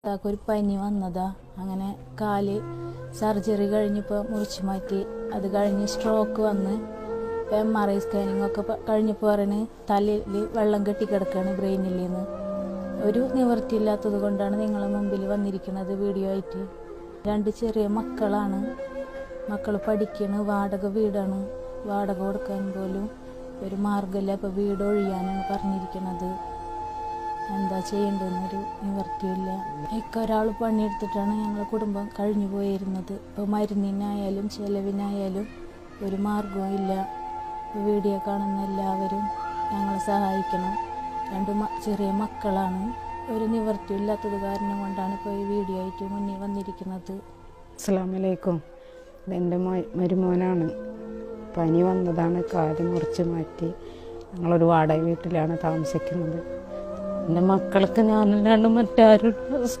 ഒരു പനി വന്നതാ. അങ്ങനെ കാല് സർജറി കഴിഞ്ഞപ്പോൾ മുറിച്ച് മാറ്റി. അത് കഴിഞ്ഞ് സ്ട്രോക്ക് വന്ന് MRI സ്കാനിങ് ഒക്കെ കഴിഞ്ഞപ്പോൾ പറഞ്ഞ് തലയിൽ വെള്ളം കെട്ടിക്കിടക്കുകയാണ് ബ്രെയിനിൽ നിന്ന്. ഒരു നിവൃത്തിയില്ലാത്തത് കൊണ്ടാണ് നിങ്ങളെ മുമ്പിൽ വന്നിരിക്കുന്നത് വീഡിയോ ആയിട്ട്. 2 ചെറിയ മക്കളാണ്. മക്കൾ പഠിക്കണ്. വാടക വീടാണ്. വാടക കൊടുക്കാൻ പോലും ഒരു മാർഗമില്ല. അപ്പോൾ വീട് ഒഴിയാനാണ് പറഞ്ഞിരിക്കുന്നത്. എന്താ ചെയ്യേണ്ടതെന്നൊരു നിവർത്തിയില്ല. ഒരാൾ പണിയെടുത്തിട്ടാണ് ഞങ്ങളുടെ കുടുംബം കഴിഞ്ഞു പോയിരുന്നത്. ഇപ്പോൾ മരുന്നിനായാലും ചെലവിനായാലും ഒരു മാർഗവും ഇല്ല. വീഡിയോ കാണുന്ന എല്ലാവരും ഞങ്ങളെ സഹായിക്കണം. 2 ചെറിയ മക്കളാണ്. ഒരു നിവർത്തിയില്ലാത്തത് കാരണം കൊണ്ടാണ് ഇപ്പോൾ ഈ വീഡിയോ ആയിട്ട് മുന്നിൽ വന്നിരിക്കുന്നത്. അസ്സലാമു അലൈക്കും. ഇതെൻ്റെ മരുമോനാണ്. പനി വന്നതാണ്. കാല് മുറിച്ച് മാറ്റി. ഞങ്ങളൊരു വാടക വീട്ടിലാണ് താമസിക്കുന്നത്. എൻ്റെ മക്കൾക്ക് ഞാനല്ലാണ്ട് മറ്റാരും